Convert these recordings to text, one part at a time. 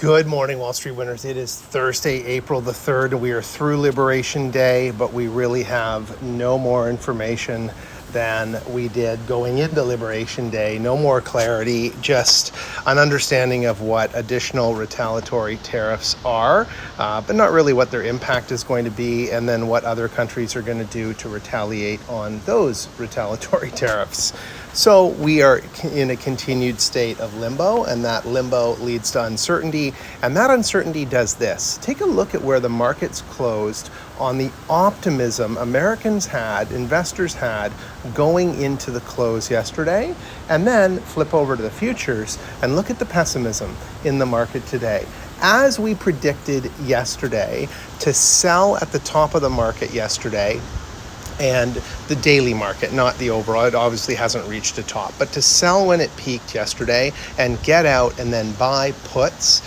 Good morning, Wall Street winners. It is Thursday, April the 3rd. We are through Liberation Day, but we really have no more information than we did going into Liberation Day. No more clarity, just an understanding of what additional retaliatory tariffs are, but not really what their impact is going to be, and then what other countries are going to do to retaliate on those retaliatory tariffs. So we are in a continued state of limbo, and that limbo leads to uncertainty, and that uncertainty does this. Take a look at where the markets closed on the optimism Americans had, investors had, going into the close yesterday, and then flip over to the futures and look at the pessimism in the market today. As we predicted yesterday, to sell at the top of the market yesterday, and the daily market, not the overall. It obviously hasn't reached a top, but to sell when it peaked yesterday and get out and then buy puts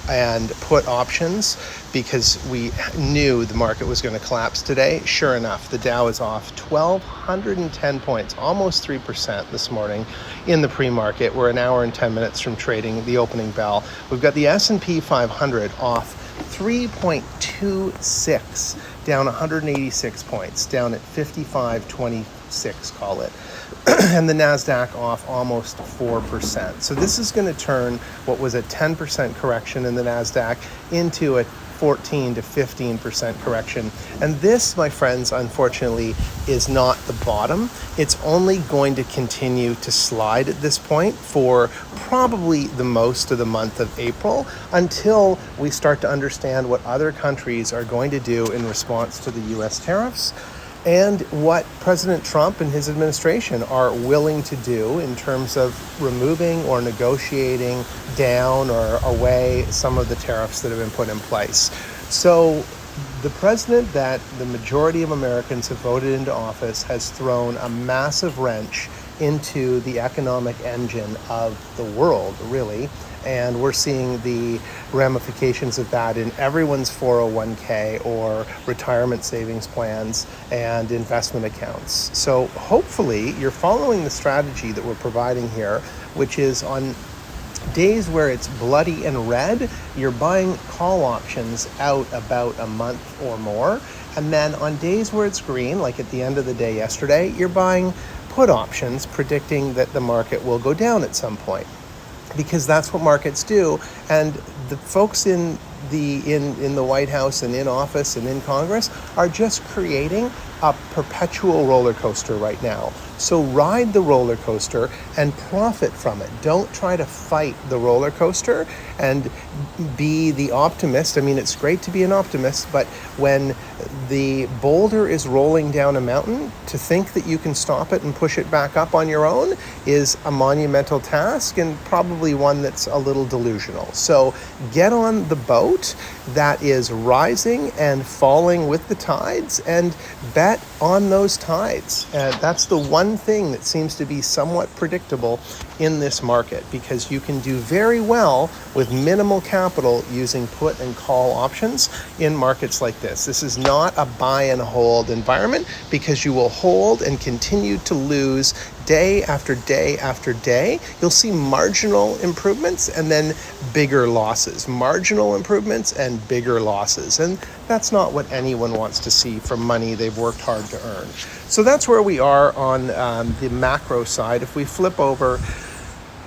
and put options because we knew the market was going to collapse today. Sure enough, the Dow is off 1,210 points, almost 3% this morning in the pre-market. We're an hour and 10 minutes from trading the opening bell. We've got the S&P 500 off 3.26, down 186 points, down at 55.26, call it. And the NASDAQ off almost 4%. So this is going to turn what was a 10% correction in the NASDAQ into a 14 to 15% correction. And this, my friends, unfortunately, is not the bottom. It's only going to continue to slide at this point for probably the most of the month of April until we start to understand what other countries are going to do in response to the US tariffs, and what President Trump and his administration are willing to do in terms of removing or negotiating down or away some of the tariffs that have been put in place. So the president that the majority of Americans have voted into office has thrown a massive wrench into the economic engine of the world, really. And we're seeing the ramifications of that in everyone's 401k or retirement savings plans and investment accounts. So hopefully you're following the strategy that we're providing here, which is on days where it's bloody and red, you're buying call options out about a month or more. And then on days where it's green, like at the end of the day yesterday, you're buying put options predicting that the market will go down at some point, because that's what markets do. And the folks in the White House and in office and in Congress are just creating a perpetual roller coaster right now. So ride the roller coaster and profit from it. Don't try to fight the roller coaster and be the optimist. I mean, it's great to be an optimist, but when the boulder is rolling down a mountain, to think that you can stop it and push it back up on your own is a monumental task, and probably one that's a little delusional. So get on the boat that is rising and falling with the tides and bet on those tides. That's the one thing that seems to be somewhat predictable in this market, because you can do very well with minimal capital using put and call options in markets like this. This is not a buy and hold environment, because you will hold and continue to lose day after day after day. You'll see marginal improvements and then bigger losses, marginal improvements and bigger losses. And that's not what anyone wants to see from money they've worked hard to earn. So that's where we are on the macro side. If we flip over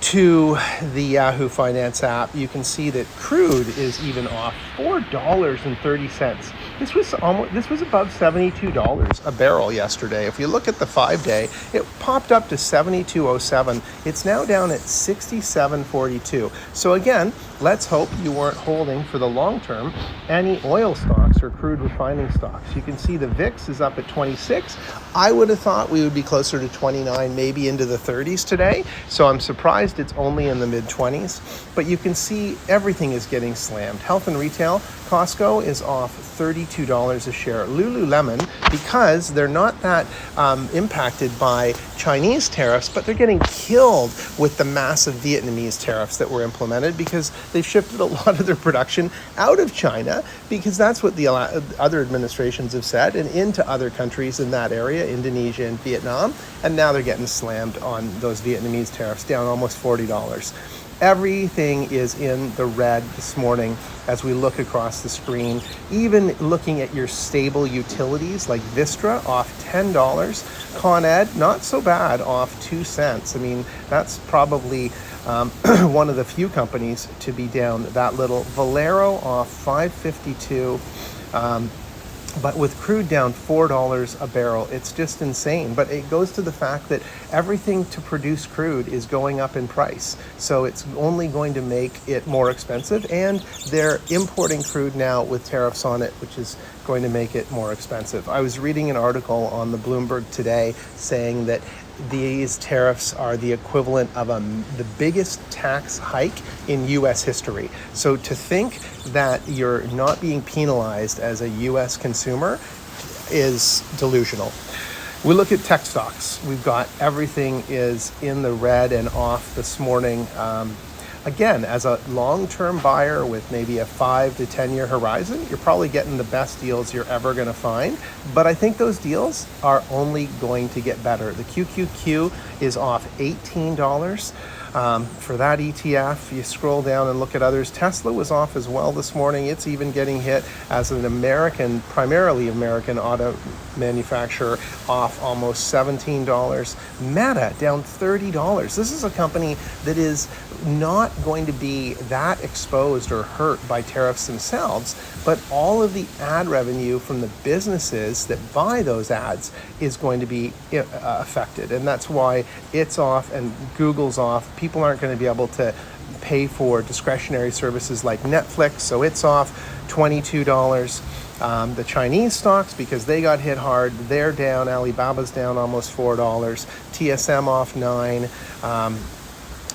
to the Yahoo Finance app, you can see that crude is even off $4.30. This was above $72 a barrel yesterday. If you look at the 5-day, it popped up to 72.07. It's now down at 67.42. So again, let's hope you weren't holding for the long term any oil stocks or crude refining stocks. You can see the VIX is up at 26. I would have thought we would be closer to 29, maybe into the 30s today. So I'm surprised it's only in the mid-20s. But you can see everything is getting slammed. Health and retail, Costco is off $32 a share. Lululemon, because they're not that impacted by Chinese tariffs, but they're getting killed with the massive Vietnamese tariffs that were implemented, because they've shifted a lot of their production out of China, because that's what the other administrations have said, and into other countries in that area, Indonesia and Vietnam. And now they're getting slammed on those Vietnamese tariffs, down almost $40. Everything is in the red this morning as we look across the screen. Even looking at your stable utilities like Vistra off $10. Con Ed, not so bad, off 2 cents. I mean, that's probably one of the few companies to be down that little. Valero off 5.52. But with crude down $4 a barrel, it's just insane. But it goes to the fact that everything to produce crude is going up in price. So it's only going to make it more expensive. And they're importing crude now with tariffs on it, which is going to make it more expensive. I was reading an article on the Bloomberg today saying that these tariffs are the equivalent of the biggest tax hike in U.S. history. So to think that you're not being penalized as a U.S. consumer is delusional. We look at tech stocks. We've got everything is in the red and off this morning. Again, as a long-term buyer with maybe a 5 to 10 year horizon, you're probably getting the best deals you're ever going to find. But I think those deals are only going to get better. The QQQ is off $18 for that ETF. You scroll down and look at others. Tesla was off as well this morning. It's even getting hit as an American, primarily American auto manufacturer, off almost $17. Meta down $30. This is a company that is not going to be that exposed or hurt by tariffs themselves, but all of the ad revenue from the businesses that buy those ads is going to be affected. And that's why it's off and Google's off. People aren't going to be able to pay for discretionary services like Netflix, so it's off $22. The Chinese stocks, because they got hit hard, they're down. Alibaba's down almost $4. TSM off 9.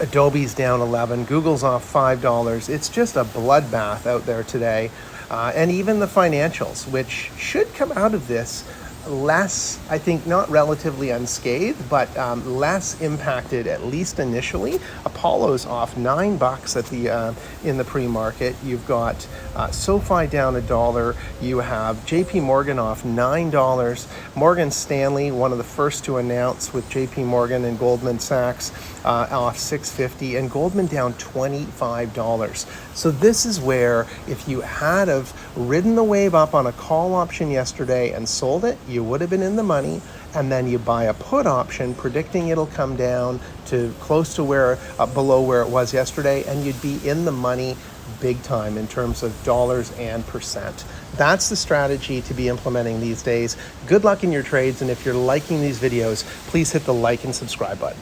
Adobe's down 11. Google's off $5. It's just a bloodbath out there today. And even the financials, which should come out of this less, I think, not relatively unscathed, but less impacted, at least initially. Apollo's off $9 at the in the pre-market. You've got SoFi down $1. You have JP Morgan off $9. Morgan Stanley, one of the first to announce with JP Morgan and Goldman Sachs, off $6.50, and Goldman down $25. So this is where, if you had have ridden the wave up on a call option yesterday and sold it, you would have been in the money. And then you buy a put option predicting it'll come down to close to where below where it was yesterday, and you'd be in the money big time in terms of dollars and percent. That's the strategy to be implementing these days. Good luck in your trades, and if you're liking these videos, please hit the like and subscribe button.